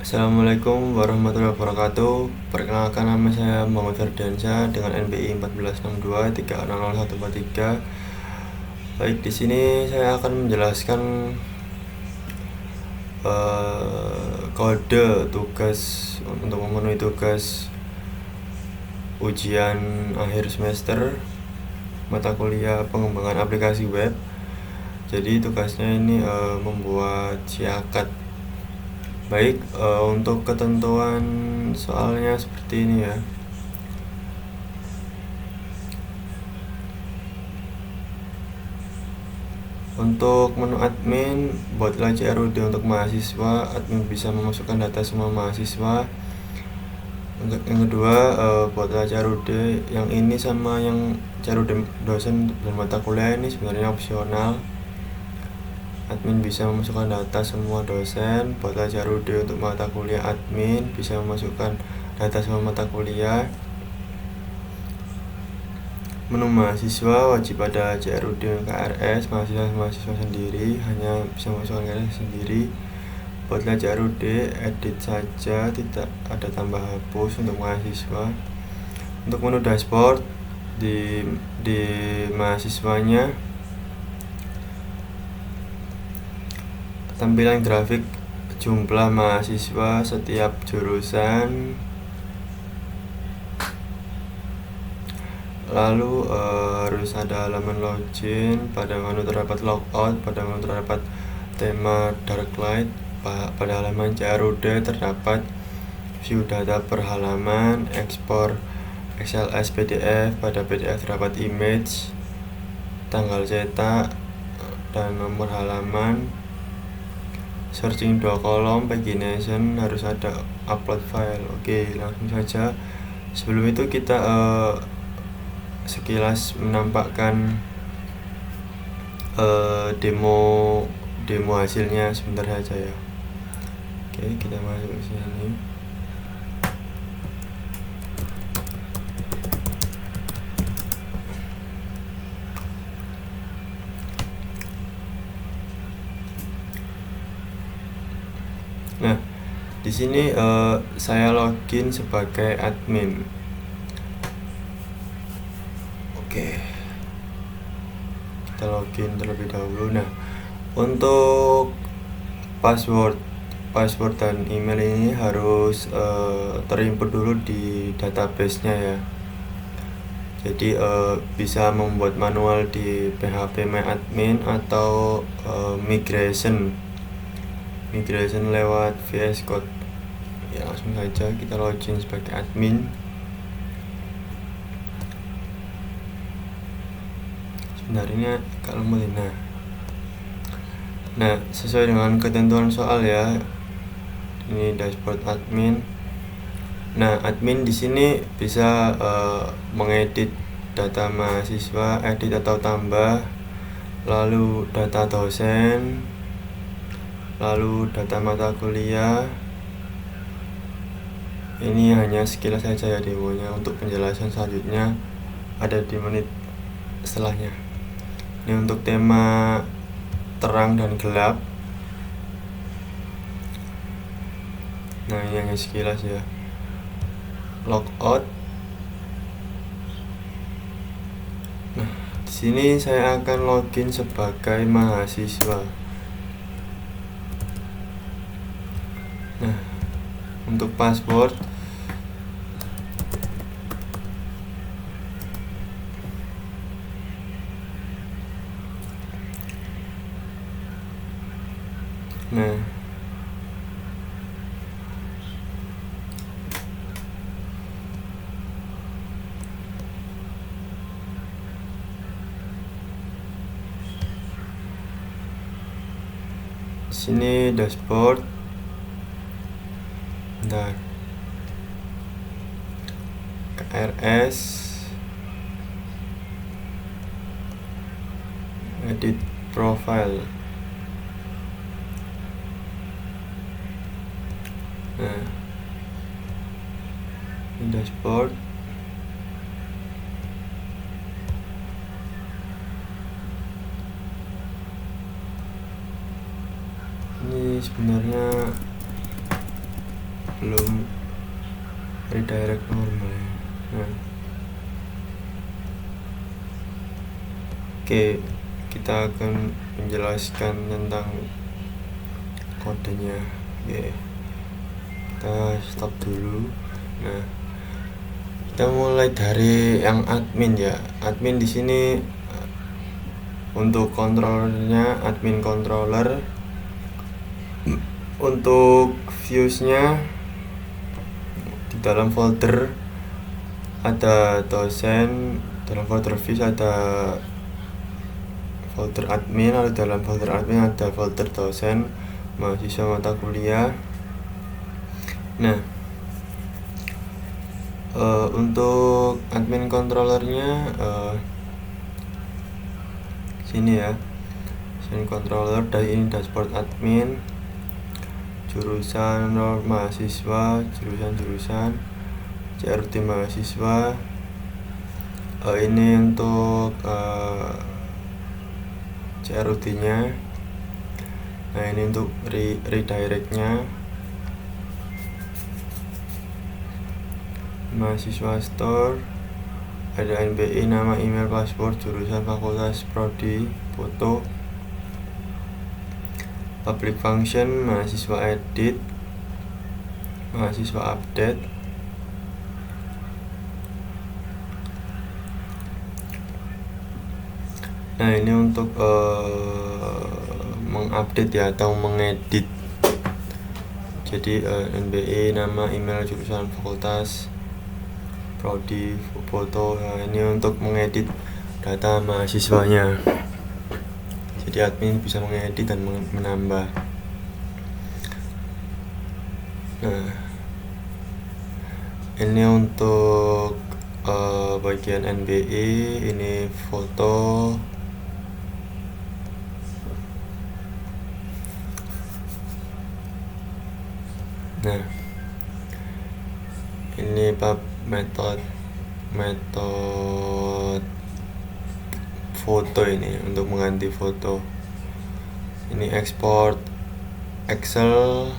Assalamualaikum warahmatullahi wabarakatuh. Perkenalkan, nama saya Muhammad Ferdiansyah dengan NBI 1462300143. Baik, di sini saya akan menjelaskan kode tugas untuk memenuhi tugas ujian akhir semester mata kuliah pengembangan aplikasi web. Jadi tugasnya ini membuat siakat. Baik, untuk ketentuan soalnya seperti ini ya. Untuk menu admin, buatlah CRUD untuk mahasiswa. Admin bisa memasukkan data semua mahasiswa. Yang kedua, buatlah CRUD yang ini sama yang CRUD dosen dan mata kuliah ini sebenarnya opsional. Admin bisa memasukkan data semua dosen. Buatlah CRUD untuk mata kuliah admin bisa memasukkan data semua mata kuliah. Menu mahasiswa wajib ada CRUD KRS. Mahasiswa sendiri hanya bisa memasukkan KRS sendiri. Buatlah CRUD edit saja, tidak ada tambah hapus untuk mahasiswa. Untuk menu dashboard di mahasiswanya, tampilan grafik jumlah mahasiswa setiap jurusan, lalu harus ada halaman login. Pada menu terdapat logout, pada menu terdapat tema dark light. Pada halaman CRUD terdapat view data per halaman, ekspor XLS PDF. Pada PDF terdapat image, tanggal cetak, dan nomor halaman. Searching 2 kolom, pagination, harus ada upload file. Oke, langsung saja. Sebelum itu kita sekilas menampakkan demo hasilnya sebentar saja ya. Oke, kita masuk ke sini. Nah, di sini saya login sebagai admin. Oke, kita login terlebih dahulu. Nah, untuk password dan email ini harus terinput dulu di database-nya ya. Jadi bisa membuat manual di PHP MyAdmin atau migration lewat VS Code. Ya, langsung saja kita login sebagai admin. Sebentar, ini agak lemot. Nah, sesuai dengan ketentuan soal ya. Ini dashboard admin. Nah, admin di sini bisa mengedit data mahasiswa, edit atau tambah, lalu data dosen, lalu data mata kuliah. Ini hanya sekilas saja ya demonya. Untuk penjelasan selanjutnya ada di menit setelahnya. Ini untuk tema terang dan gelap. Nah, ini hanya sekilas ya. Logout. Nah, di sini saya akan login sebagai mahasiswa. Nah, untuk password sini dashboard. Nah, KRS, edit profile. Nah, ini dashboard. Ini sebenarnya belum redirect normal ya. Nah, oke, kita akan menjelaskan tentang kodenya. Oke, kita stop dulu. Nah, kita mulai dari yang admin ya. Admin di sini untuk controllernya admin controller. Untuk viewsnya di dalam folder ada dosen, dalam folder views ada folder admin, lalu dalam folder admin ada folder dosen, mahasiswa, mata kuliah. Nah, untuk admin controllernya sini ya, admin controller. Dari ini dashboard admin, jurusan mahasiswa, jurusan CRT mahasiswa. Ini untuk CRUD nya. Nah, ini untuk redirect nya. Mahasiswa store, ada NBI, nama, email, paspor, jurusan, fakultas, prodi, foto. Public function, mahasiswa edit, mahasiswa update. Nah, ini untuk mengupdate ya, atau mengedit. Jadi NBI, nama, email, jurusan, fakultas, prodi, foto. Nah, ini untuk mengedit data mahasiswanya. Jadi admin bisa mengedit dan menambah. Nah, ini untuk bagian NBI, ini foto. Nah, ini metode foto, ini untuk mengganti foto. Ini export Excel,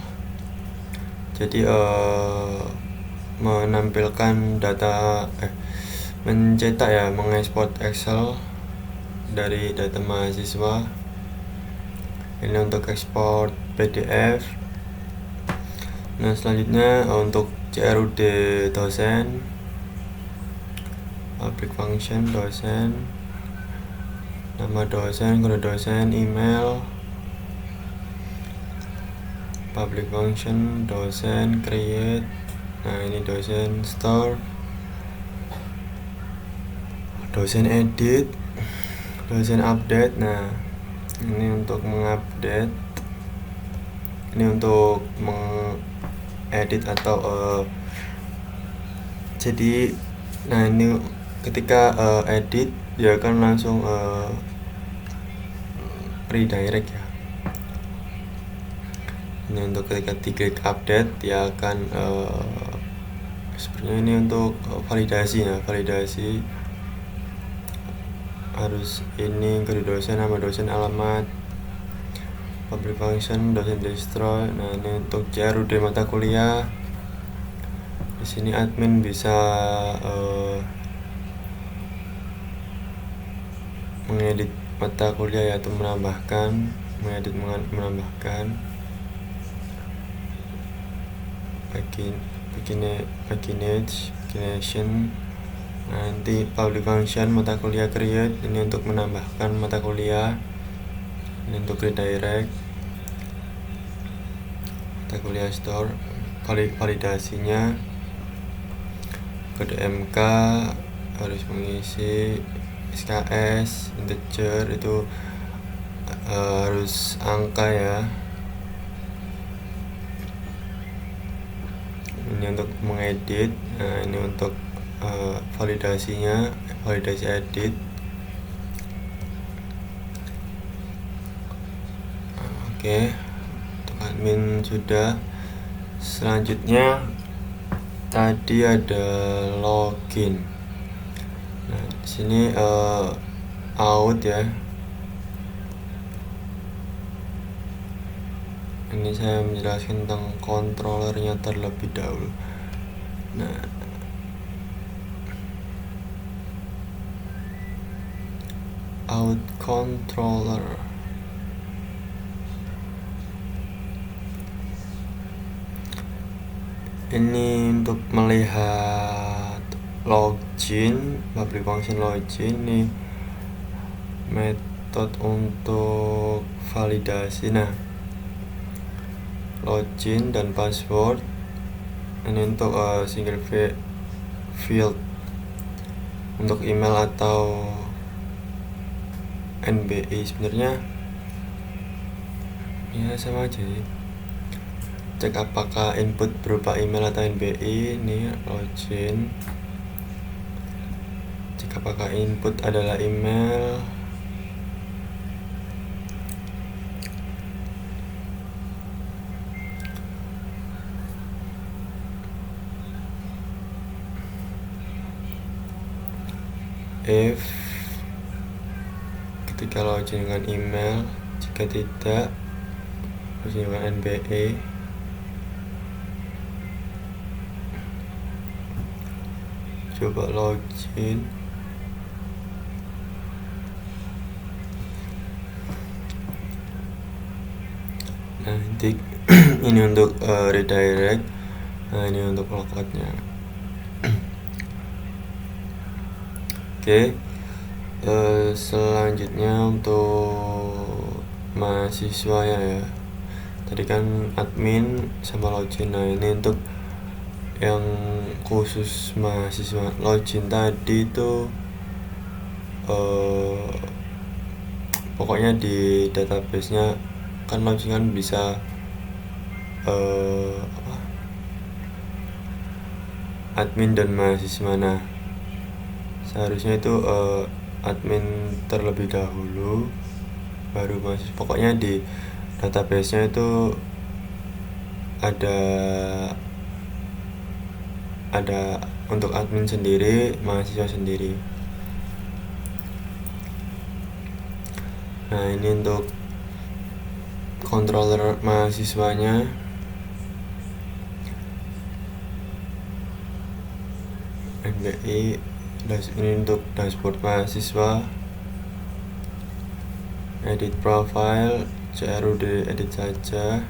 jadi menampilkan data, mencetak ya, mengekspor Excel dari data mahasiswa. Ini untuk ekspor PDF. Nah, selanjutnya untuk CRUD dosen, public function dosen, nama dosen, kode dosen, email. Public function dosen create. Nah, ini dosen store, dosen edit, dosen update. Nah, ini untuk mengupdate, ini untuk mengedit atau jadi, nah ini ketika edit dia akan langsung redirect ya. Ini untuk ketika diklik update dia akan sebenarnya ini untuk validasi ya, validasi harus ini kode dosen, nama dosen, alamat, public function dosen destroy. Nah, ini untuk CRUD mata kuliah. Di sini admin bisa mengedit mata kuliah, yaitu menambahkan, mengedit, menambahkan. Pagination. Nanti public function mata kuliah create, ini untuk menambahkan mata kuliah, ini untuk redirect mata kuliah store. Validasinya kode MK harus mengisi SKS integer, itu harus angka ya. Ini untuk mengedit. Nah, ini untuk validasinya, validasi edit. Oke, untuk admin sudah. Selanjutnya tadi ada login. Nah, di sini out ya. ini saya menjelaskan tentang controllernya terlebih dahulu. Nah, out controller ini untuk melihat login, public function login nih, metode untuk validasi. Nah, login dan password ini untuk single field untuk email atau NBI. Sebenarnya ya sama aja sih. Cek apakah input berupa email atau NBI. Ini login, cek apakah input adalah email. If ketika login dengan email, jika tidak login dengan NBI. Coba login. Nah, ini untuk redirect. Nah, ini untuk logoutnya. Oke. Selanjutnya untuk mahasiswa ya. Tadi kan admin sama login. Nah, ini untuk yang khusus mahasiswa. Login tadi itu pokoknya di database-nya kan login kan bisa admin dan mahasiswa. Nah, seharusnya itu admin terlebih dahulu baru mahasiswa. Pokoknya di database-nya itu ada untuk admin sendiri, mahasiswa sendiri. Nah, ini untuk controller mahasiswanya. NBI, ini untuk dashboard mahasiswa. Edit profile, CRUD edit saja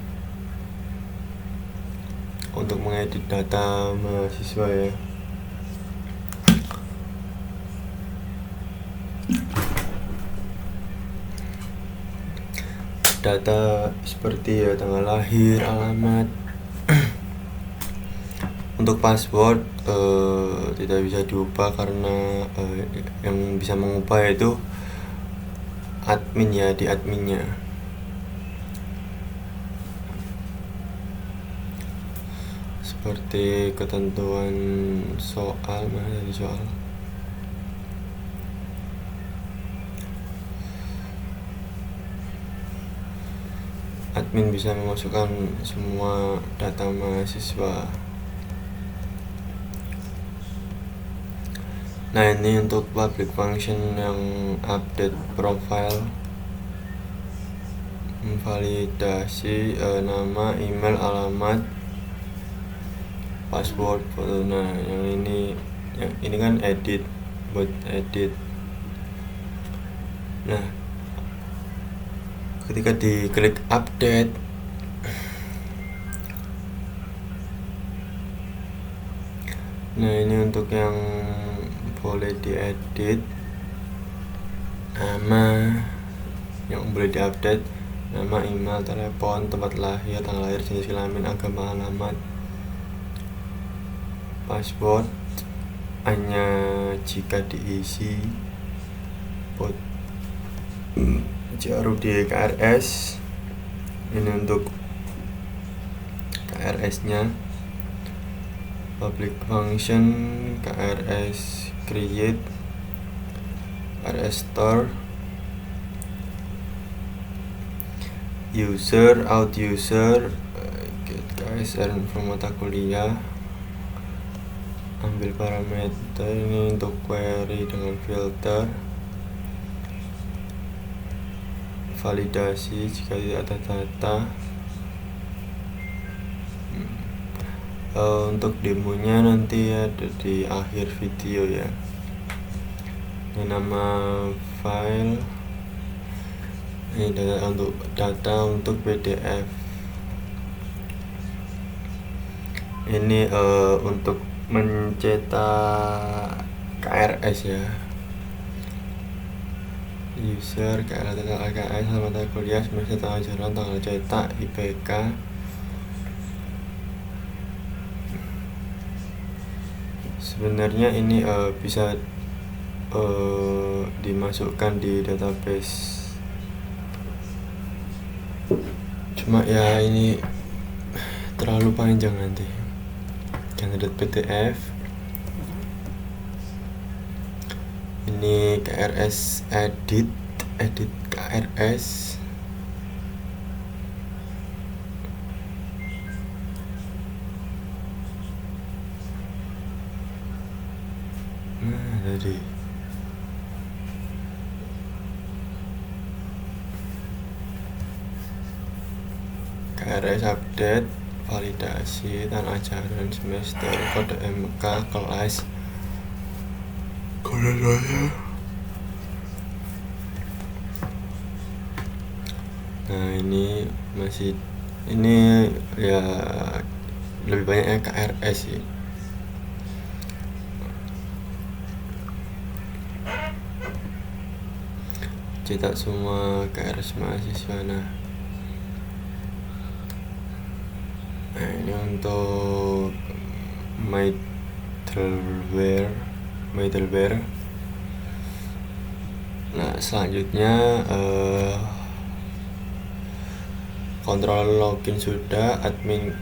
untuk mengedit data mahasiswa ya. Data seperti ya tanggal lahir, alamat. Untuk password tidak bisa diubah karena yang bisa mengubah itu admin ya, di adminnya. Seperti ketentuan soal, mana dari soal. Admin bisa memasukkan semua data mahasiswa. Nah, ini untuk public function yang update profile, memvalidasi nama, email, alamat, password, foto. Nah, yang ini kan edit, buat edit. Nah, ketika diklik update, nah ini untuk yang boleh diedit, nama yang boleh diupdate, nama, email, telepon, tempat lahir, tanggal lahir, jenis kelamin, agama, alamat. Password hanya jika diisi. CRUD KRS, ini untuk KRS nya. Public function KRS create, KRS store, user, out user, get KSR from mata kuliah. Ambil parameter ini untuk query dengan filter, validasi jika tidak ada data, untuk demonya nanti ada di akhir video ya. Ini nama file, ini data untuk PDF. Ini untuk mencetak KRS ya, user KRS mata kuliah semester, tanggal jalan, tanggal cetak, IPK. Sebenarnya ini bisa dimasukkan di database, cuma ya ini terlalu panjang nanti. .pdf ini KRS edit KRS. Nah tadi KRS update, validasi, tanah ajaran, semester, kode MK, kelas, kode saya. Nah ini masih, ini ya lebih banyaknya KRS sih. Cetak semua KRS mahasiswa. Nah ini untuk middleware. Nah selanjutnya kontrol login sudah, admin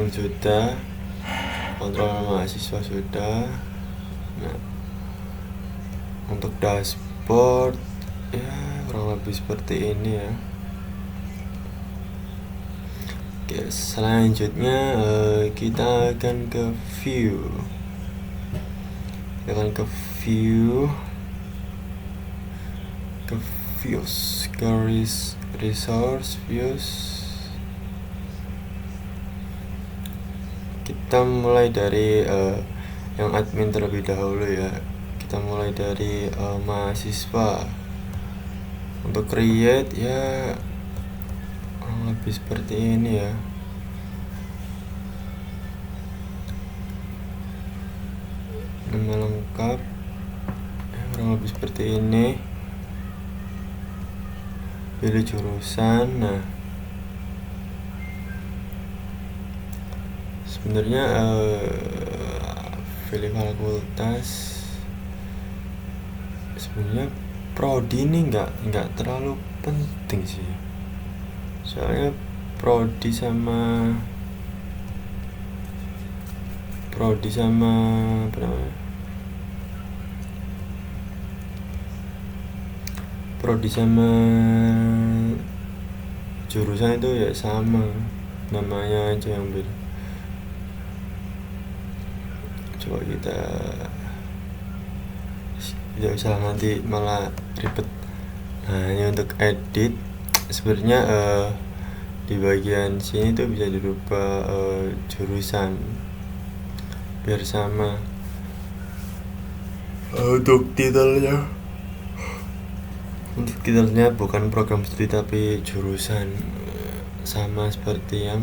sudah, kontrol mahasiswa sudah. Nah untuk dashboard ya kurang lebih seperti ini ya. Oke, selanjutnya kita akan ke view. Views, resource views. Kita mulai dari yang admin terlebih dahulu ya. Kita mulai dari mahasiswa. Untuk create ya lebih seperti ini ya. Nama lengkap ya, kurang lebih seperti ini. Pilih jurusan. Nah sebenarnya pilih fakultas. Sebenarnya prodi ini nggak terlalu penting sih, soalnya prodi sama apa namanya, prodi sama jurusan itu ya sama, namanya aja yang beda. Coba kita tidak usah nanti malah ribet. Nah ini untuk edit, sebenarnya di bagian sini tuh bisa dirubah jurusan biar sama. Untuk titelnya bukan program studi tapi jurusan, sama seperti yang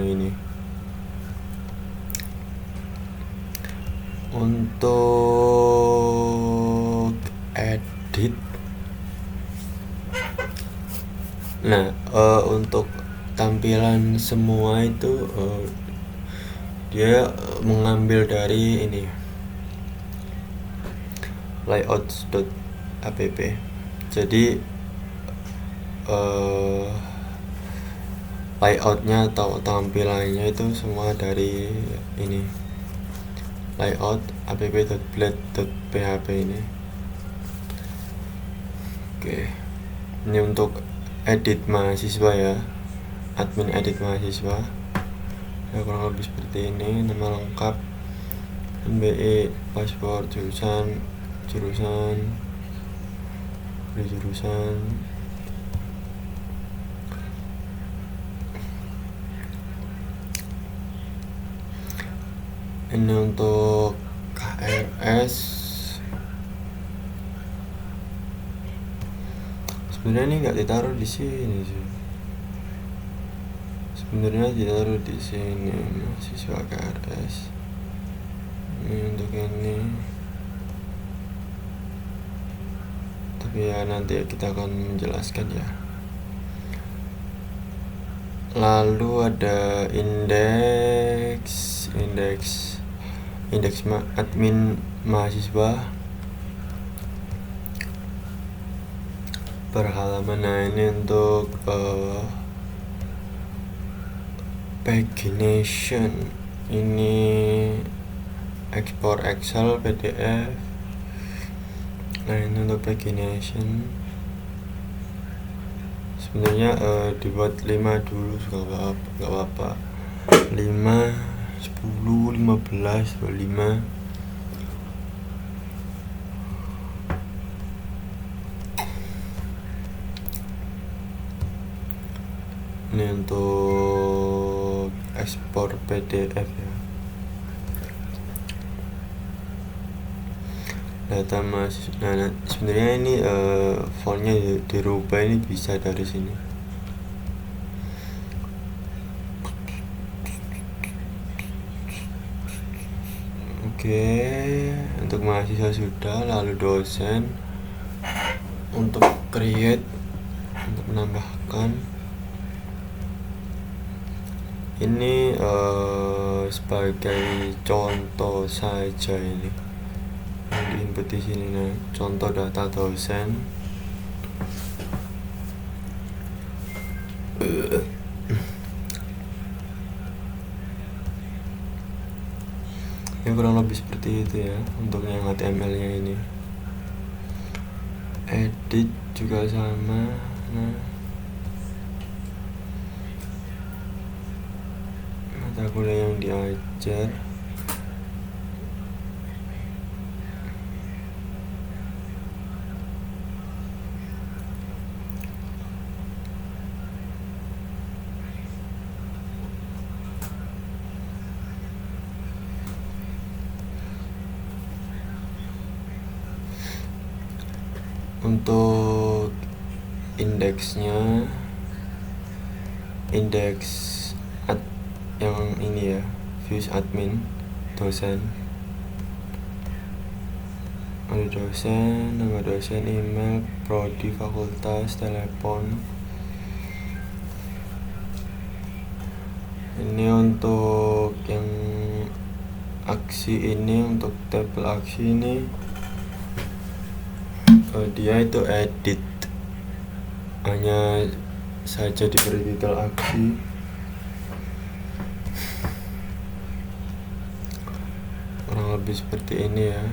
ini. Untuk edit, nah untuk tampilan semua itu dia mengambil dari ini layouts.app. Jadi layoutnya atau tampilannya itu semua dari ini layout app.blade.php ini. Oke, ini untuk edit mahasiswa ya, admin edit mahasiswa ya, kurang lebih seperti ini. Nama lengkap, MBE, paspor, jurusan, Ini untuk KRS. Sebenarnya ini nggak ditaruh di sini sih. Sebenarnya ditaruh di sini mahasiswa KRS. Ini untuk ini. Tapi ya nanti kita akan menjelaskan ya. Lalu ada indeks admin mahasiswa per halaman. Nah ini untuk pagination, ini ekspor Excel, PDF. Nah ini untuk pagination. Sebenarnya dibuat 5 dulu, nggak apa-apa. 5, 10, 15, 25. Ini untuk ekspor PDF ya. Data mahasiswa. Nah, sebenarnya ini fontnya dirubah, ini bisa dari sini. Oke, untuk mahasiswa sudah. Lalu dosen, untuk create, untuk menambahkan. Ini sebagai contoh saja ini yang diinput di sini. Nah, contoh data dosen. Ya kurang lebih seperti itu ya untuk yang HTML-nya ini. Edit juga sama. Nah, mata kuliah yang diajar. Untuk indeksnya, indeks yang ini ya, views admin dosen. Ada dosen, nama dosen, email, prodi, fakultas, telepon. Ini untuk yang aksi ini, untuk tabel aksi ini dia itu edit, hanya saja diberi titel aksi. Kurang lebih seperti ini ya.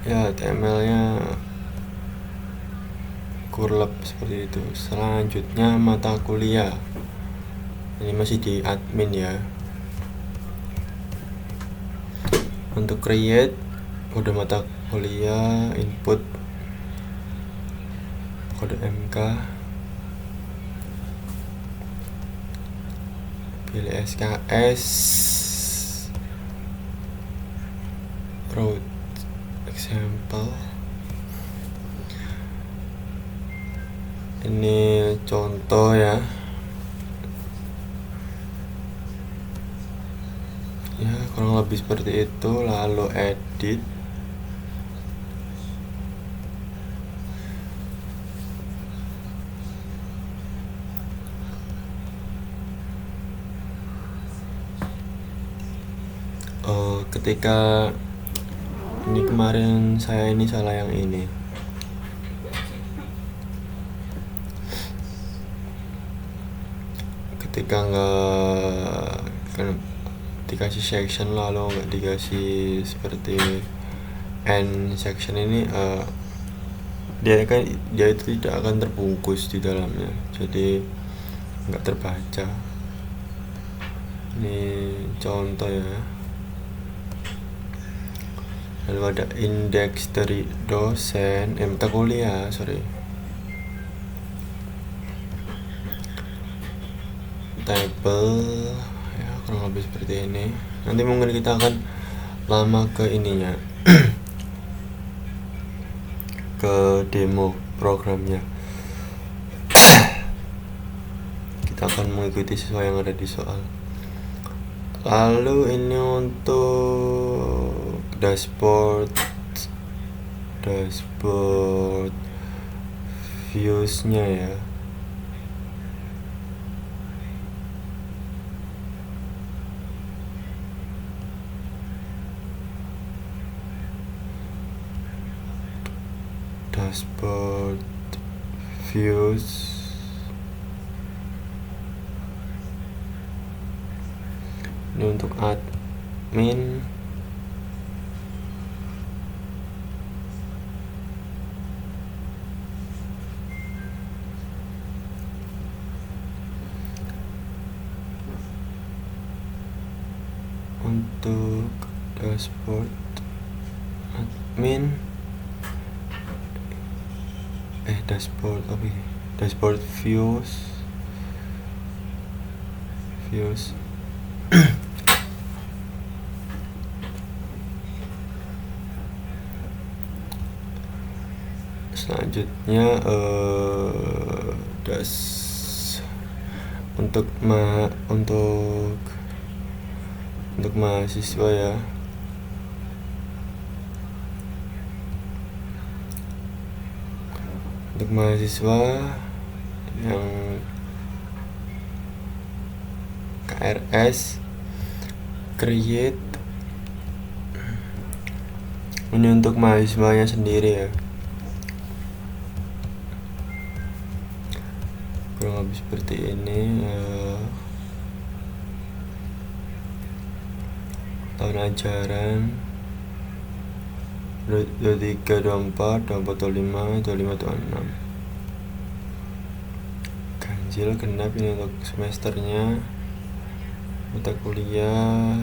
Ya HTML-nya kurlep seperti itu. Selanjutnya mata kuliah. Ini masih di admin ya. Untuk create, kode mata kuliah, input kode MK, pilih SKS, route example. Ini contoh ya. Ya kurang lebih seperti itu. Lalu edit. Ketika ini kemarin saya ini salah yang ini. Ketika nggak dikasih section lalu nggak dikasih seperti end section ini, dia itu tidak akan terbungkus di dalamnya, jadi nggak terbaca. Ini contoh ya. Lalu ada indeks dari dosen, mata kuliah, tabel ya, kurang lebih seperti ini. Nanti mungkin kita akan lama ke ininya ke demo programnya. Kita akan mengikuti sesuai yang ada di soal. Lalu ini untuk dashboard views-nya ya. Dashboard views. Ini untuk admin. Untuk dashboard admin, dashboard views. Selanjutnya untuk mahasiswa ya. Untuk mahasiswa yang KRS create, ini untuk mahasiswanya sendiri ya. Kurang lebih seperti ini. Tahun ajaran 23, 24, 25, 26. Ganjil genap ini untuk semesternya. Mata kuliah.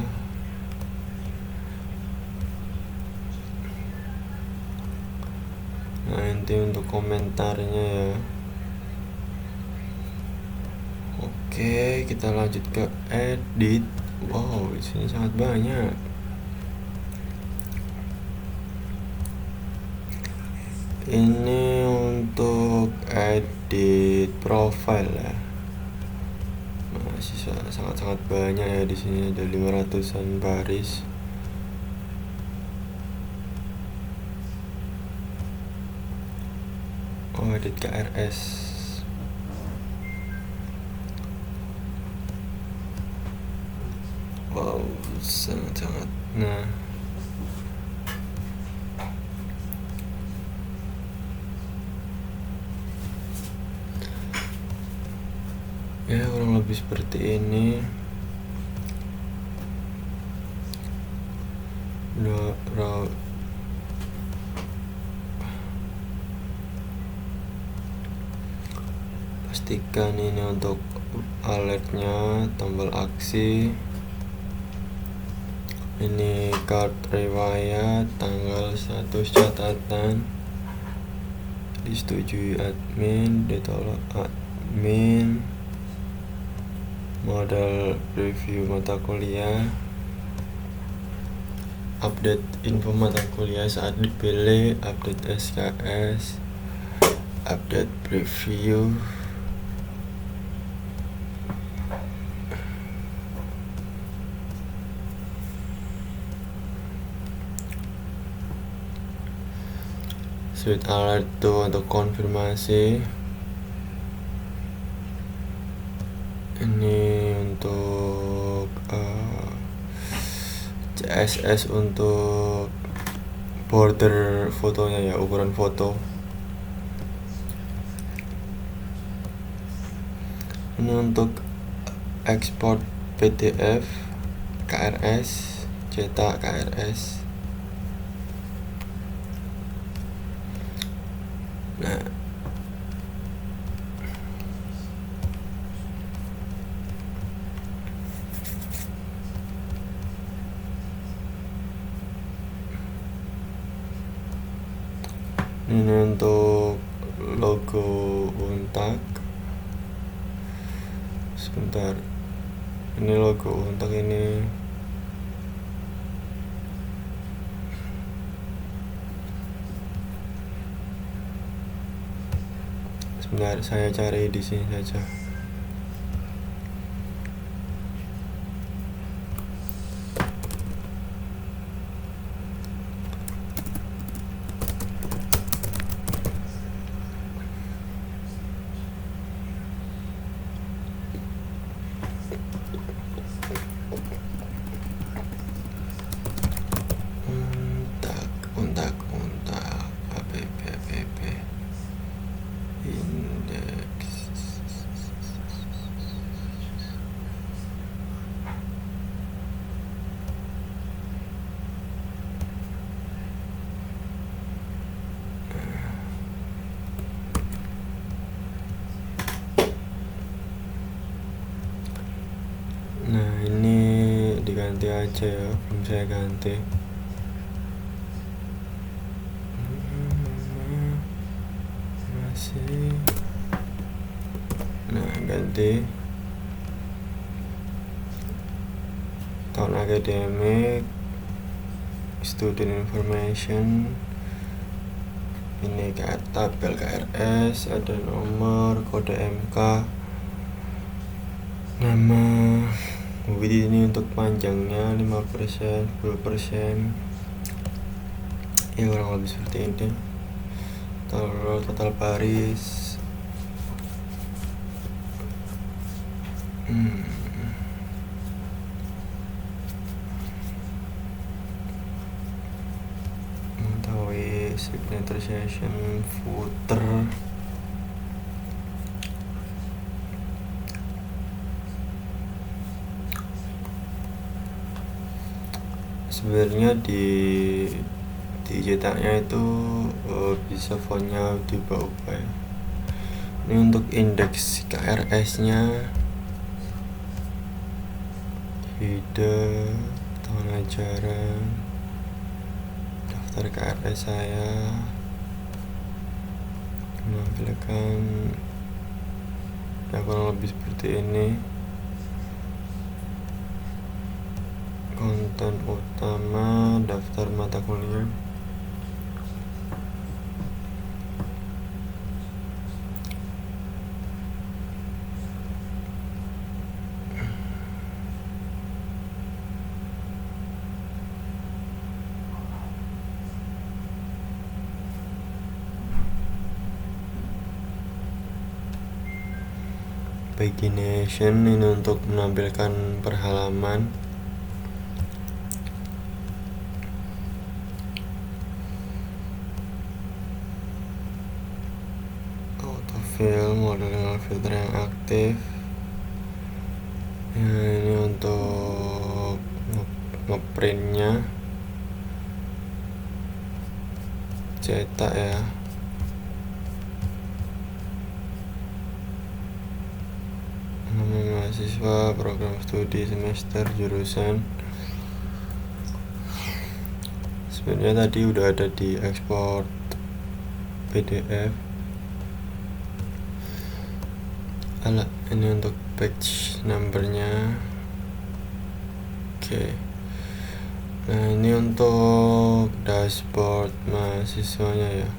Nah, ini untuk komentarnya ya. Oke, kita lanjut ke edit. Wow, isinya sangat banyak. Ini untuk edit profile ya. Masih sangat banyak ya di sini, ada 500-an baris. Oh, edit KRS. Wow, sangat. Nah, ya kurang lebih seperti ini. Pastikan ini untuk alertnya, tombol aksi. Ini card riwayat, tanggal status catatan, disetujui admin, ditolak admin, modal review mata kuliah, update info mata kuliah saat dipilih, update SKS, update preview. Switch alert tuh untuk konfirmasi. Ini untuk CSS untuk border fotonya ya, ukuran foto. Ini untuk export PDF, KRS, cetak KRS. Nah, ini untuk logo Untak. Sebentar, Ini logo untuk ini. Sebentar, saya cari di sini saja. Untak app indeks. Nah, ini diganti aja ya, belum saya ganti. Masih. Nah, ganti tahun akademik, student information. Ini tabel KRS, ada nomor, kode MK, nama. Width ini untuk panjangnya 5%, 10%. Ya kurang lebih seperti ini. Total baris. Mengetahui signature session, footer. Sebenarnya dicetaknya itu bisa fontnya diubah-ubah ya. Ini untuk indeks KRS nya, header, tahun ajaran, daftar KRS saya, menampilkan ya kurang lebih seperti ini. Konten utama, daftar mata kuliah. Pagination ini untuk menampilkan perhalaman. Autofill, mode dengan filter yang aktif. Ya, ini untuk ngeprintnya, cetak ya. Nama mahasiswa, program studi, semester, jurusan. Sebenarnya tadi udah ada di ekspor PDF. Ini untuk page numbernya. Oke. Nah, ini untuk dashboard mahasiswanya ya.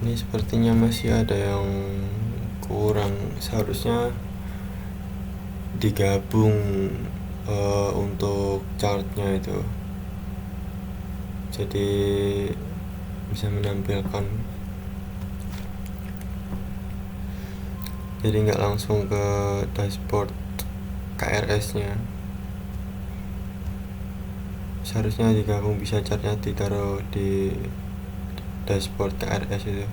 Ini sepertinya masih ada yang kurang, seharusnya digabung untuk chartnya itu, jadi bisa menampilkan, jadi nggak langsung ke dashboard KRS nya, seharusnya digabung, bisa chartnya ditaruh di dashboard KRS itu.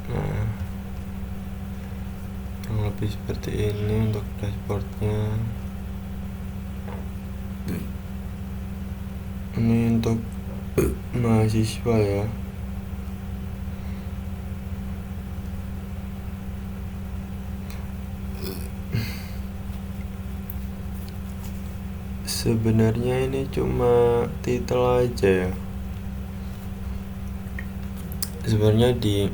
Nah, kurang lebih seperti ini untuk dashboardnya. Ini untuk mahasiswa ya. Sebenarnya ini cuma titel aja ya. Sebenarnya di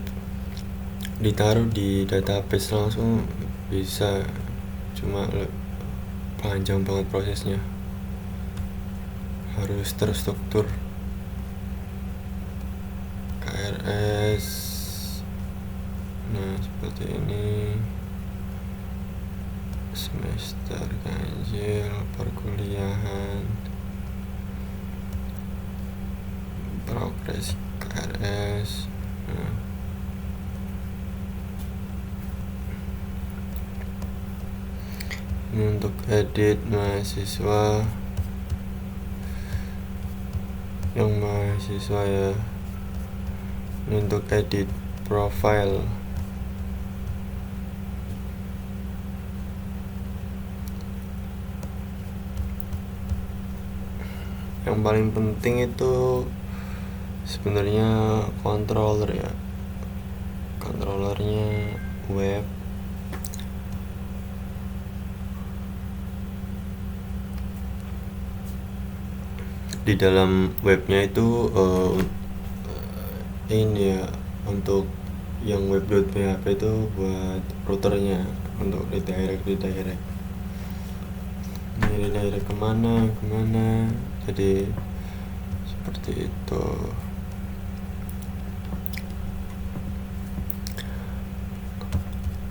ditaruh di database langsung bisa, cuma panjang banget prosesnya, harus terstruktur. KRS, nah seperti ini, semester ganjil, perkuliahan, progres KRS. Nah, ini untuk edit mahasiswa, yang mahasiswa ya. Ini untuk edit profile. Yang paling penting itu sebenarnya controller ya, controllernya web. Di dalam webnya itu ini ya, untuk yang web.php itu buat routernya, untuk redirect ini redirect kemana, jadi seperti itu.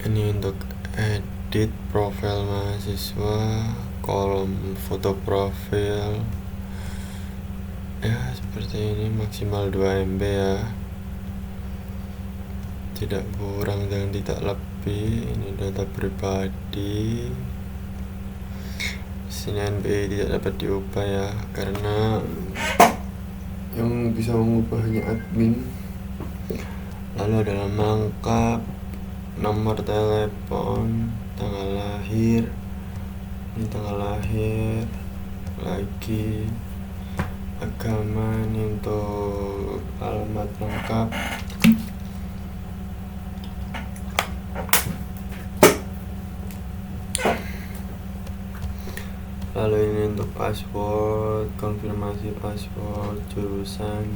Ini untuk edit profil mahasiswa, kolom foto profil ya, seperti ini, maksimal 2 MB ya, tidak kurang dan tidak lebih. Ini data pribadi, sini NPI tidak dapat diubah ya, karena yang bisa mengubah hanya admin. Lalu ada nama lengkap, nomor telepon, tanggal lahir, ini tanggal lahir lagi, agama, ini untuk alamat lengkap. Lalu ini untuk password, konfirmasi password, jurusan,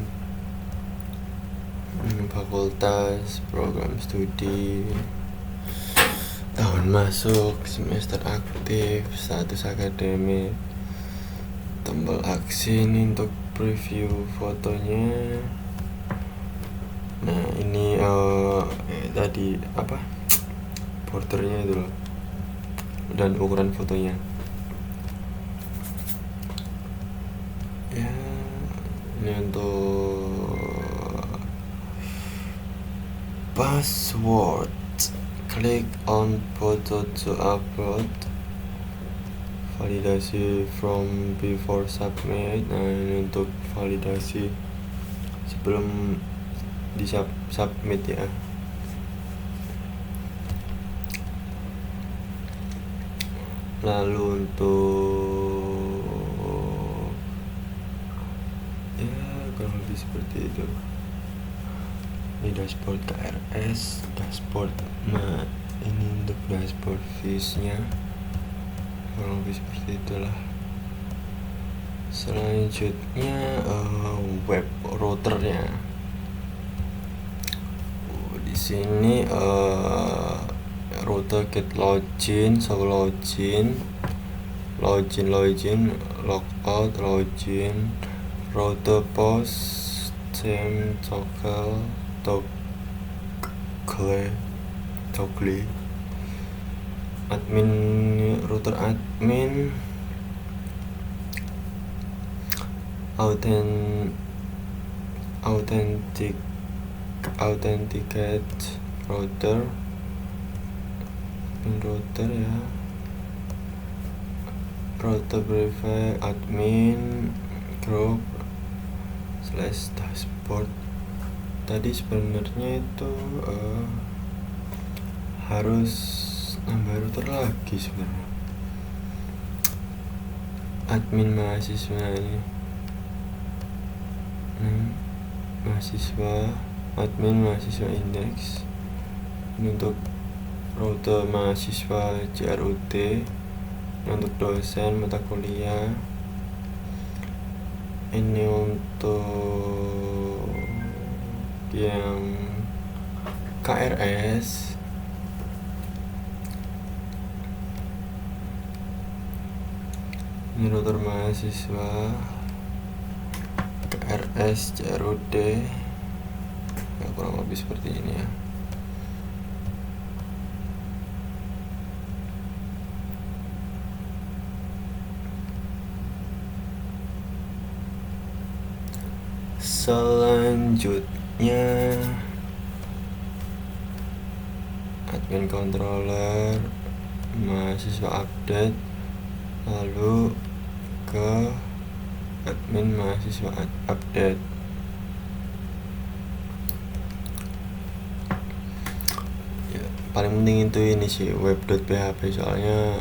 fakultas, program studi, tahun masuk, semester aktif, status akademik, tombol aksi. Ini untuk preview fotonya. Nah ini tadi apa, bordernya itu loh, dan ukuran fotonya ya. Ini untuk password, klik on photo to upload, validasi from before submit. Nah ini untuk validasi sebelum di submit ya. Lalu untuk ya kurang lebih seperti itu. Ini dashboard KRS, dashboard. Nah ini untuk dashboard views-nya, kurang lebih seperti itulah. Selanjutnya web routernya. Di sini router get login, so login, logout, login, router post, same toggle, admin, router admin, authenticate router ya, router private admin group / dashboard. Tadi sebenarnya itu harus nambah router lagi sebenarnya. Admin mahasiswa ini, mahasiswa, admin mahasiswa index. Ini untuk router mahasiswa JRUT, untuk dosen mata kuliah. Ini untuk yang KRS ini router mahasiswa, KRS CRUD ya, kurang lebih seperti ini ya. Selanjutnya admin controller mahasiswa update, lalu ke admin mahasiswa update. Ya, paling penting itu ini sih web.php, soalnya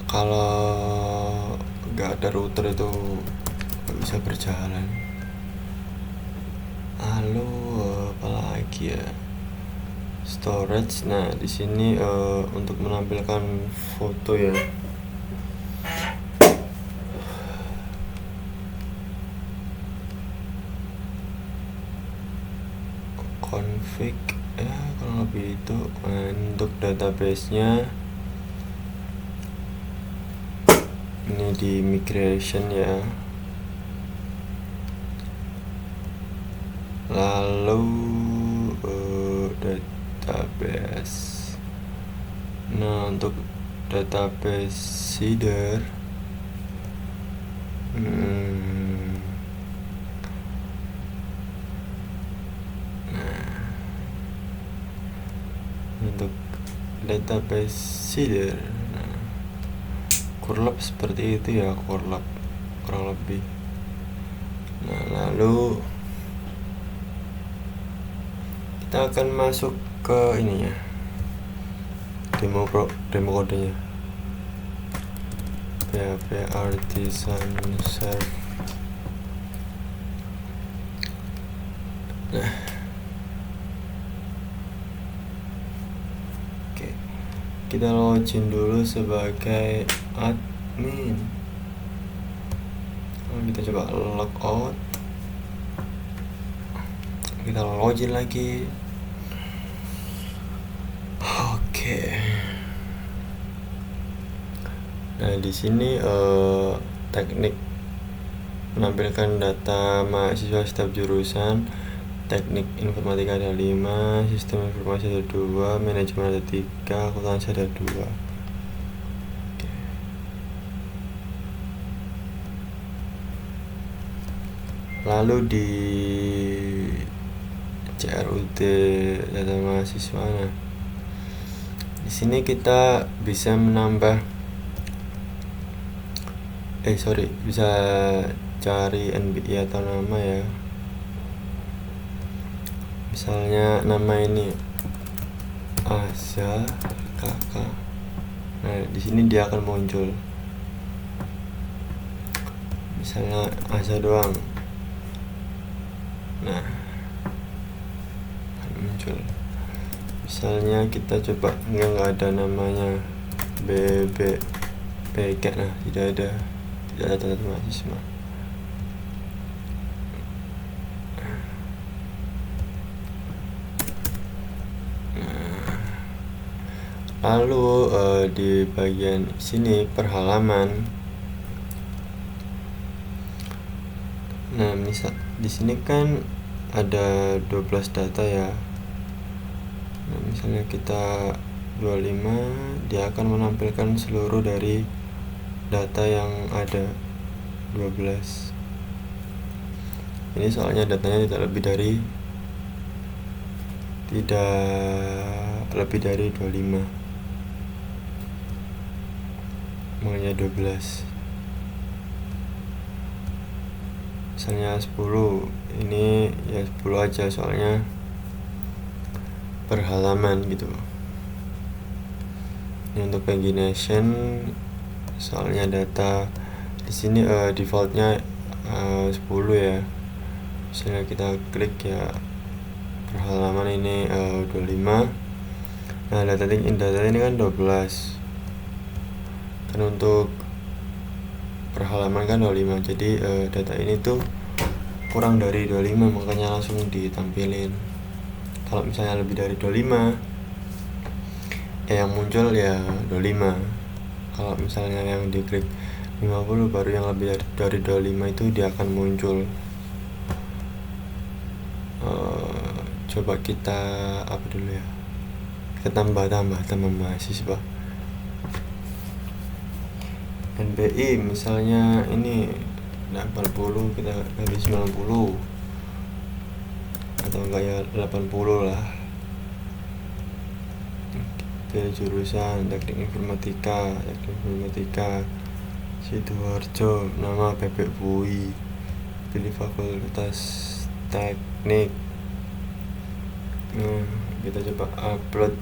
kalau nggak ada router itu nggak bisa berjalan. Lalu apalagi ya, storage. Nah di sini untuk menampilkan foto ya, config ya kurang lebih itu. Untuk database-nya ini di migration ya. Lalu database. Nah untuk database seeder untuk database seeder, nah, curlab seperti itu ya, curlab kurang lebih. Nah lalu kita akan masuk ke ininya, demo kodenya, PHP artisan serve. Nah oke, kita login dulu sebagai admin. Kita coba logout, kita login lagi. Oke. Nah di sini teknik menampilkan data mahasiswa setiap jurusan. Teknik informatika ada 5, sistem informasi ada 2, manajemen ada 3, akuntansi ada 2. Oke. Lalu di CRUD data mahasiswa, nah di sini kita bisa menambah bisa cari NBI atau nama ya. Misalnya nama ini Aza kakak. Nah di sini dia akan muncul. Misalnya Aza doang. Nah muncul. Misalnya kita coba nggak ada namanya BBPK, nah tidak ada data mahasiswa. Lalu di bagian sini perhalaman. Nah misal di sini kan ada 12 data ya. Nah misalnya kita 25, dia akan menampilkan seluruh dari data yang ada 12. Ini soalnya datanya tidak lebih dari 25, makanya 12. Misalnya 10, ini ya 10 aja soalnya per halaman gitu. Ini untuk pagination, soalnya data di sini defaultnya 10 ya. Misalnya kita klik ya per halaman ini 25. Nah data ini kan 12 kan, untuk per halaman kan 25, jadi data ini tuh kurang dari 25, makanya langsung ditampilin. Kalau misalnya lebih dari 25 yang muncul ya 25. Kalau misalnya yang diklik 50 baru yang lebih dari 25 itu dia akan muncul. Coba kita apa dulu ya, kita tambah mahasiswa. NBI misalnya ini 80, kita ganti 90 atau enggak ya 80 lah. Pilih jurusan teknik informatika Sidoarjo, nama Bebek Bui. Pilih fakultas teknik. Kita coba upload.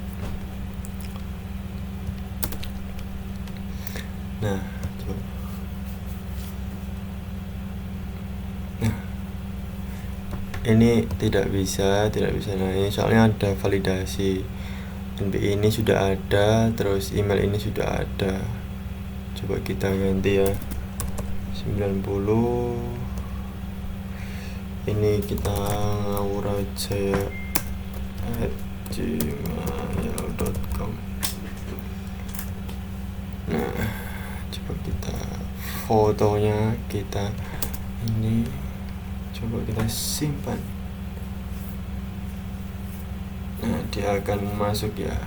Nah, coba. Ini tidak bisa naik soalnya ada validasi. NBI ini sudah ada, terus email ini sudah ada. Coba kita ganti ya, 90. Ini kita ngawur aja ya, @gmail.com. Nah, coba kita fotonya kita ini, coba kita simpan. Nah, dia akan masuk ya.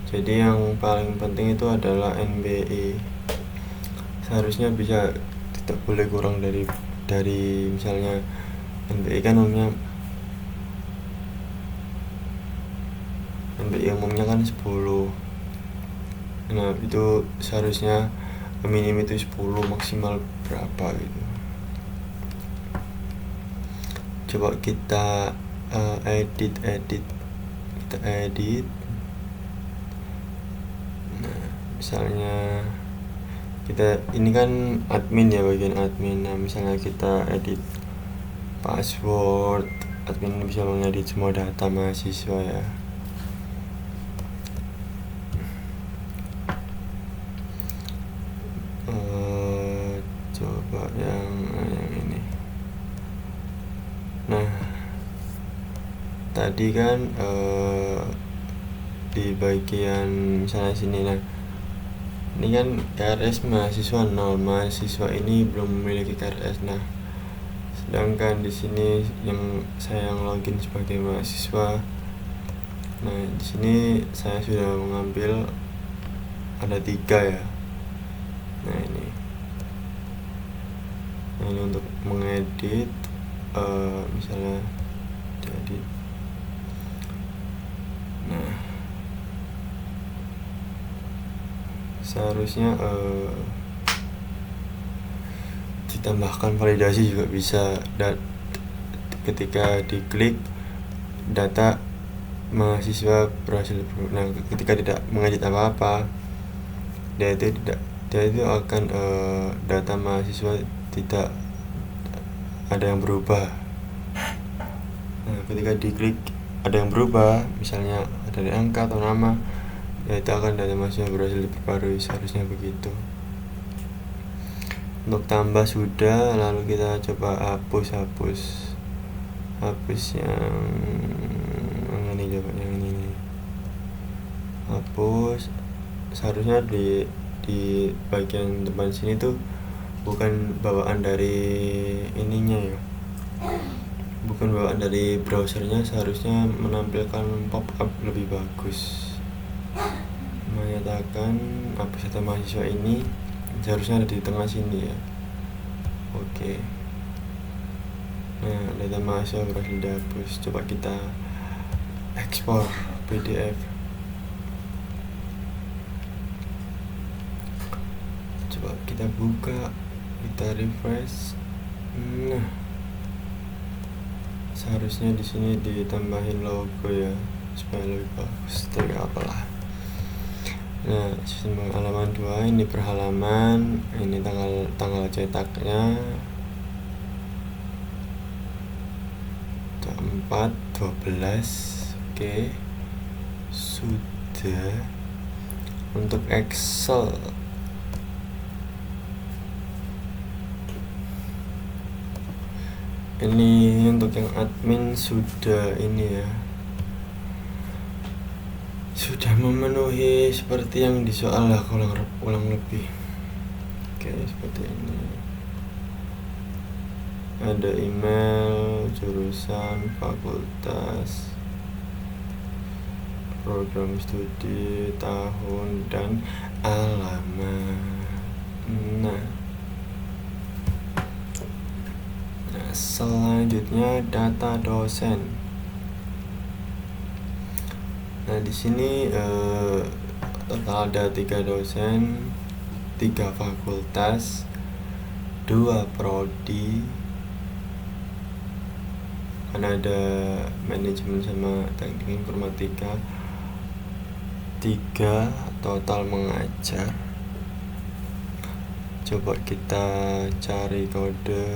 Jadi yang paling penting itu adalah NBI. Seharusnya bisa, tidak boleh kurang dari misalnya NBI kan umumnya kan 10. Nah, itu seharusnya minim itu 10, maksimal berapa gitu. Coba kita edit. Kita edit. Nah, misalnya kita ini kan admin ya, bagian admin. Nah, misalnya kita edit password, admin bisa mengedit semua data mahasiswa ya. Coba yang ini. Nah, tadi kan di bagian misalnya sini, nah ini kan KRS mahasiswa 0, mahasiswa ini belum memiliki KRS. Nah, sedangkan di sini yang saya login sebagai mahasiswa. Nah, di sini saya sudah mengambil ada 3 ya. Nah, ini untuk mengedit misalnya diedit. Nah, seharusnya ditambahkan validasi juga bisa. Dan ketika diklik data mahasiswa berhasil. Nah, ketika tidak mengedit apa-apa, dia itu akan data mahasiswa tidak ada yang berubah. Nah, ketika diklik ada yang berubah, misalnya dari angka atau nama, ya itu akan data mahasiswa berhasil diperbarui. Seharusnya begitu. Untuk tambah sudah, lalu kita coba hapus yang ini, coba yang ini hapus. Seharusnya di bagian depan sini tuh bukan bawaan dari ininya ya, bukan bawaan dari browsernya. Seharusnya menampilkan pop-up lebih bagus, menyatakan hapus data mahasiswa ini. Seharusnya ada di tengah sini ya. Oke. Nah, data mahasiswa berhasil dihapus. Coba kita ekspor PDF. Coba kita buka, kita refresh. Nah, seharusnya di sini ditambahin logo ya, supaya lebih bagus. Tapi apalah. Nah, sistem halaman 2 ini per halaman, ini tanggal cetaknya 4/12. Oke, sudah. Untuk Excel, Ini untuk yang admin sudah ini ya, sudah memenuhi seperti yang di soal lah, ulang lebih. Oke, seperti ini. Ada email, jurusan, fakultas, program studi, tahun, dan alamat. Nah, selanjutnya data dosen. Nah, di sini total ada 3 dosen, 3 fakultas, 2 prodi, kan ada manajemen sama teknik informatika, 3 total mengajar. Coba kita cari kode,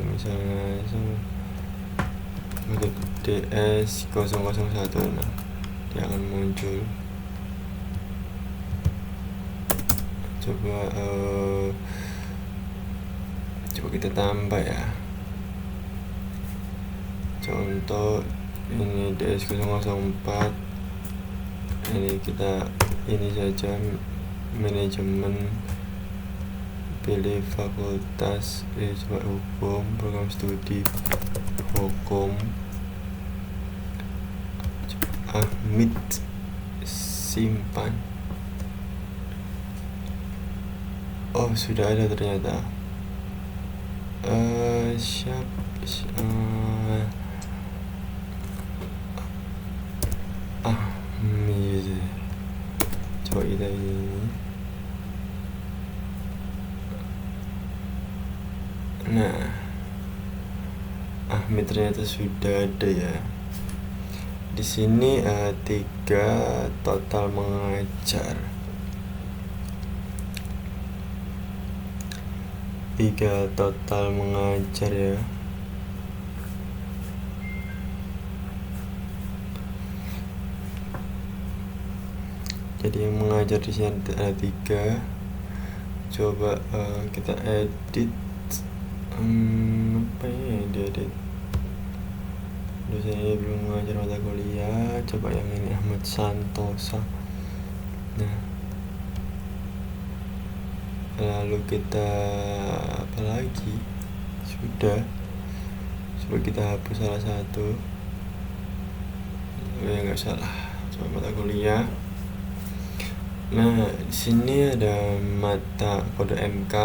misalnya kode DS001. Nah, dia akan muncul. Coba kita tambah ya. Contoh ini DS004. Ini kita ini saja, manajemen, pilih fakultas, coba hukum, program studi hukum, Ahmid, simpan. Oh, sudah ada ternyata. Ahmid. Coba kita ini. Nah, Ahmid ternyata sudah ada ya. Di sini 3 total mengajar. 3 total mengajar ya. Jadi yang mengajar di sini ada 3. Coba kita edit. Apa ya diedit? Dosen ini belum mengajar mata kuliah. Coba yang ini, Ahmad Santosa. Nah, lalu kita apa lagi? Sudah. Coba kita hapus salah satu. Ya nggak salah. Coba mata kuliah. Nah, di sini ada mata kode MK,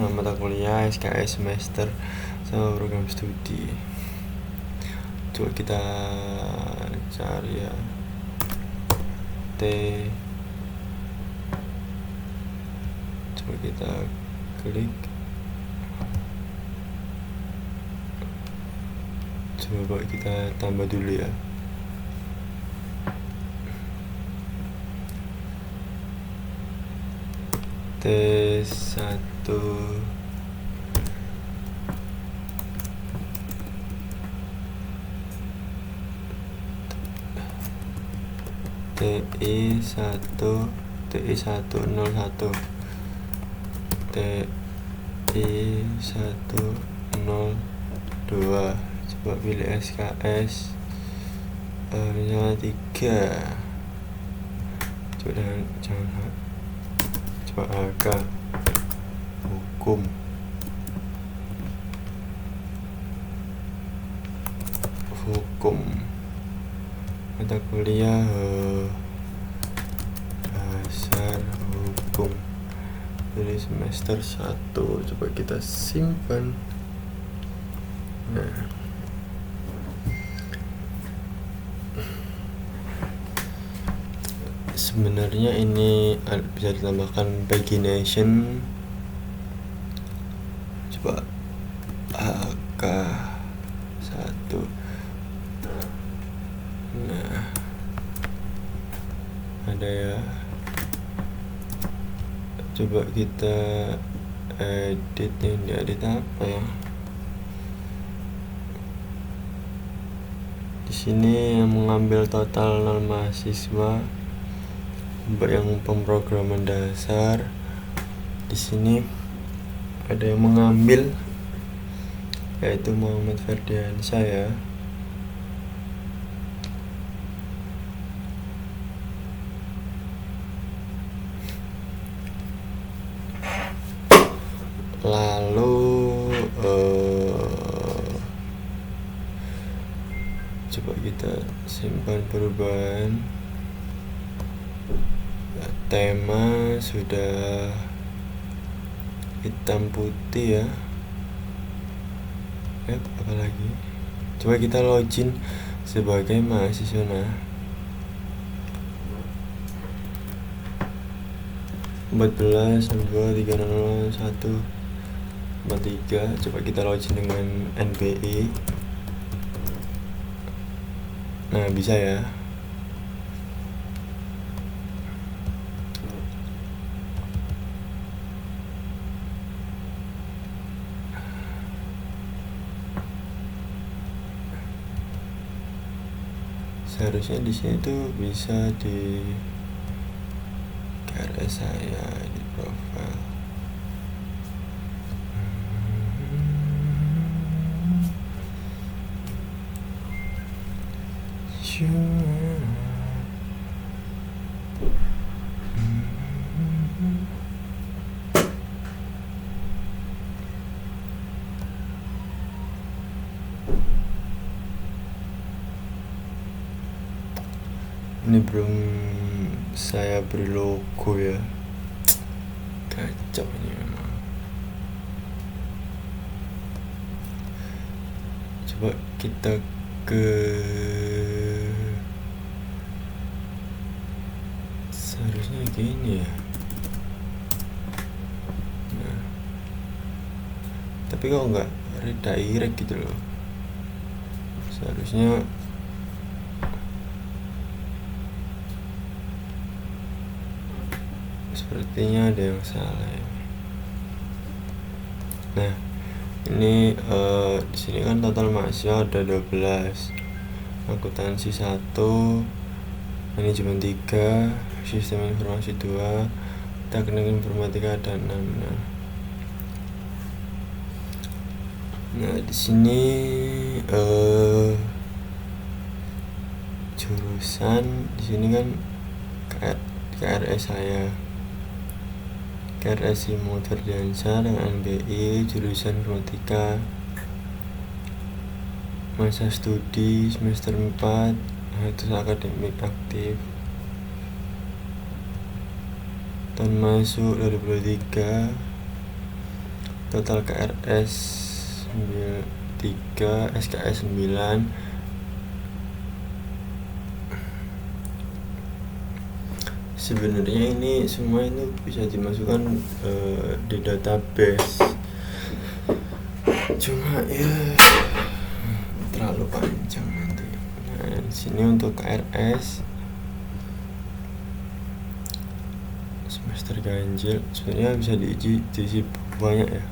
nama mata kuliah, SKS semester, sama program studi. Coba kita cari ya. Coba kita klik. Coba kita tambah dulu ya. T1 TI1 TI101 TI102. Coba pilih SKS misalnya 3. Coba jangan agak hukum, mata kuliah dasar hukum, dari semester 1. Coba kita simpan. Nah, sebenarnya ini bisa ditambahkan pagination. Coba AK1. Nah, ada ya. Coba kita edit. Yang diedit apa ya? Di sini yang mengambil total 0 mahasiswa. Yang pemrograman dasar. Di sini ada yang mengambil yaitu Muhammad Ferdiansyah ya. Lalu coba kita simpan perubahan. Tema sudah hitam putih ya. Apalagi coba kita login sebagai mahasiswa. Nah, 14 62 300 143. Coba kita login dengan NBI. Nah, bisa ya. Seharusnya di sini tuh bisa di KRS saya di profile. Ini belum saya beri logo ya, kacau ini memang. Coba kita ke seharusnya gini ya. Nah, tapi kok nggak redirect gitu loh. Seharusnya sepertinya ada yang salah ya. Nah, ini di sini kan total mahasiswa ada 12, akuntansi 1, manajemen 3, sistem informasi 2, teknik informatika ada 6. Nah, di sini jurusan di sini kan KRS saya, KRS Muhammad Ferdiansyah dengan NBI, jurusan informatika, masa studi semester 4, status akademik aktif, tahun masuk 2023, total KRS 3, SKS 9. Sebenarnya ini semua itu bisa dimasukkan di database, cuma ya terlalu panjang nanti. Nah, di sini untuk KRS semester ganjil sebenarnya bisa diisi banyak ya.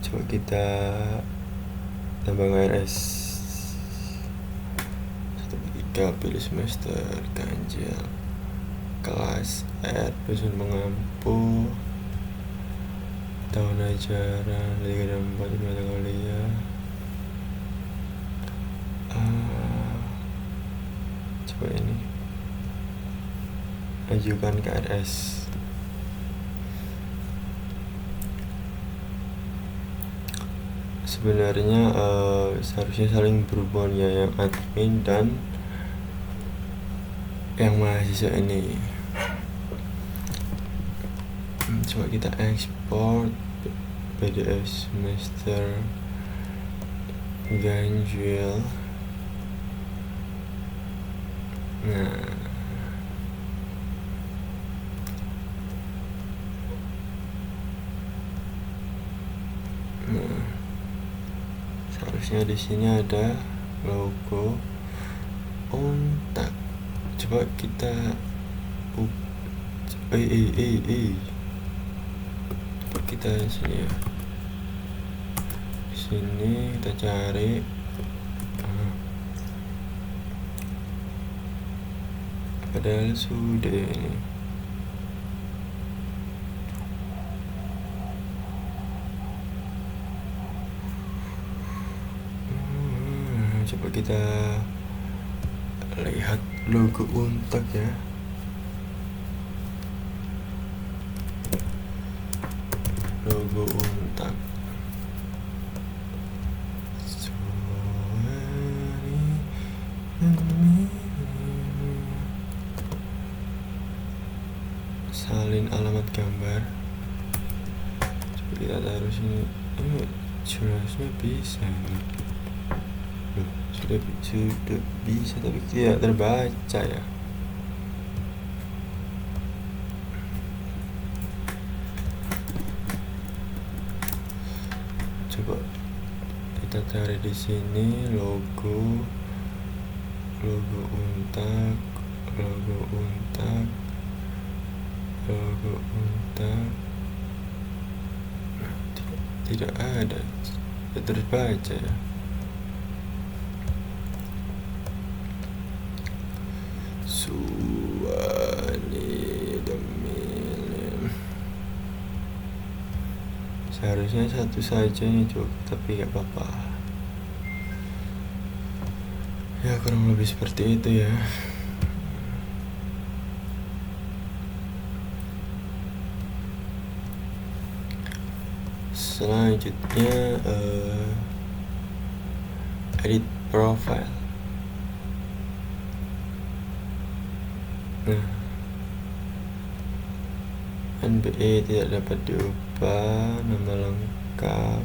Coba kita tambah KRS 3, pilih semester ganjil, kelas R, dosen pengampu, tahun ajaran 3 dan 4 mata kuliah. Coba ini ajukan KRS. Sebenarnya seharusnya saling berhubungan ya, yang admin dan yang mahasiswa ini. Coba kita ekspor PDF semester ganjil. Nah, seharusnya di sini ada logo Untak. Coba kita kita sini ya. Di sini kita cari padahal sudah ini. Coba kita lihat logo Untak ya. Logo Untak. Salin alamat gambar. Coba kita taruh sini. Ini jelasnya bisa nih. Loh, sudah bisa tapi tidak terbaca ya. Coba kita cari di sini logo Untak, tidak ada, tidak terbaca ya. Seharusnya satu saja nih Cuk, tapi gak apa-apa ya, kurang lebih seperti itu ya. Selanjutnya edit profile. Nah, NBE tidak dapat diubah, nama lengkap,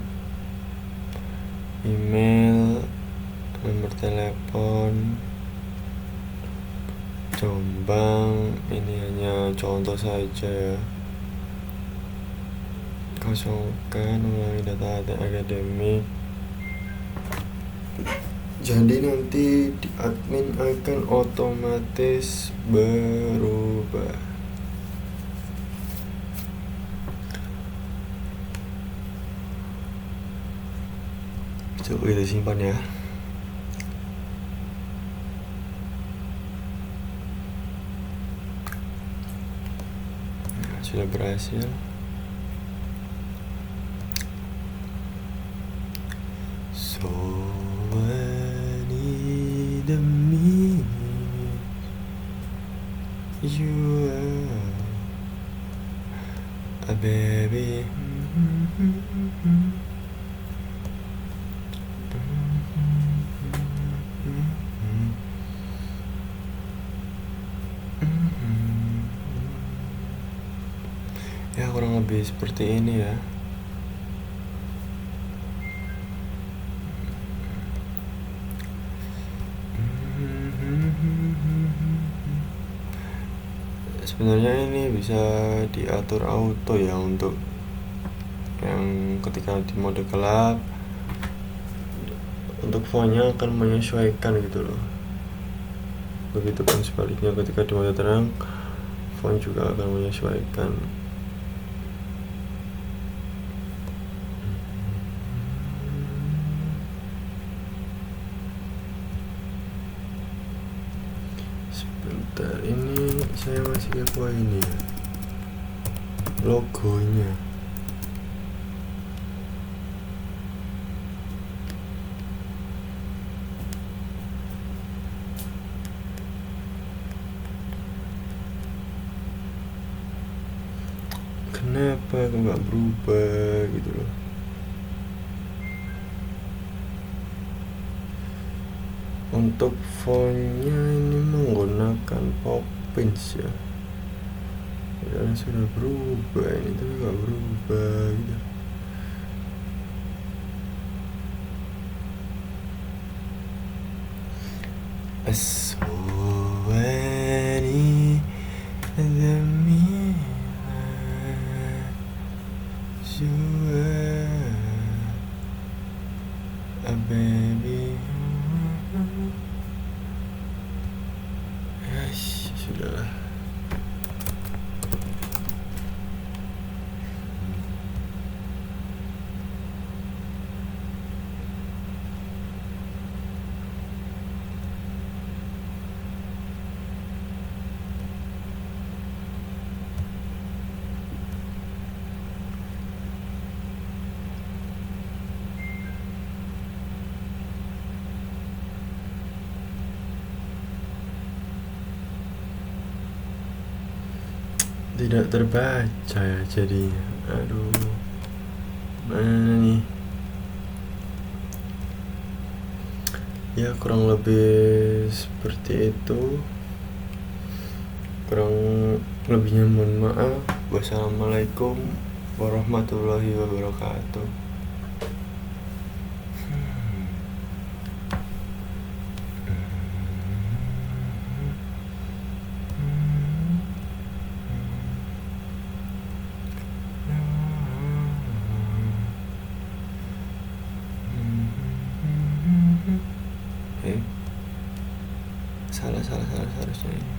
email, nomor telepon, Jombang, ini hanya contoh saja ya. Kosongkan, ulangi data akademik. Jadi nanti di admin akan otomatis berubah. Coba kita simpan ya. Nah, sudah berhasil. So many the me you are a baby. Ya kurang lebih seperti ini ya. Sebenarnya ini bisa diatur auto ya, untuk yang ketika di mode gelap, untuk fontnya akan menyesuaikan gitu loh. Begitu kan sebaliknya, ketika di mode terang, font juga akan menyesuaikan. Sebentar, ini saya masih kepo ini ya, logonya. Kenapa kok nggak berubah gitu loh. Untuk fontnya ini menggunakan Poppins ya. Ya sudah berubah ini, tapi nggak berubah gitu. So many the me you are a baby. Yes, sudahlah. tidak terbaca ya jadinya. Aduh, mana nih? Ya kurang lebih seperti itu. Kurang lebihnya mohon maaf. Wassalamualaikum warahmatullahi wabarakatuh. Salah seharusnya ini.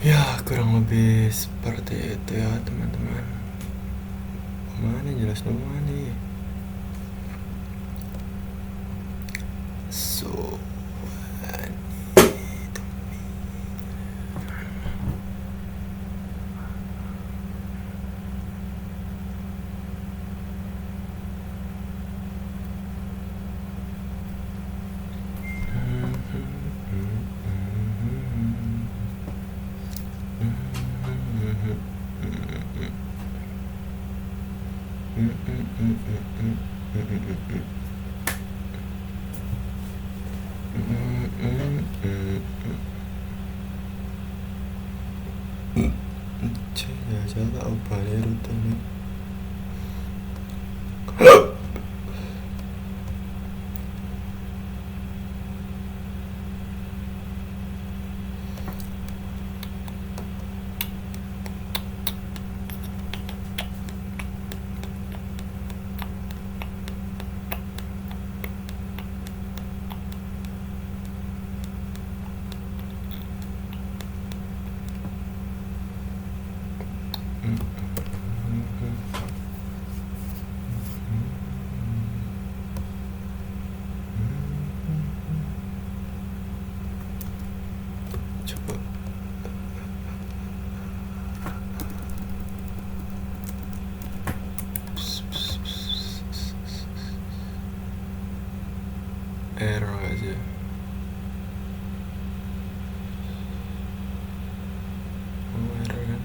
Ya kurang lebih seperti itu ya teman-teman. Mana jelas semua nih. So jajal tak ubahne rutene. Coba error aja. Oh, error kan.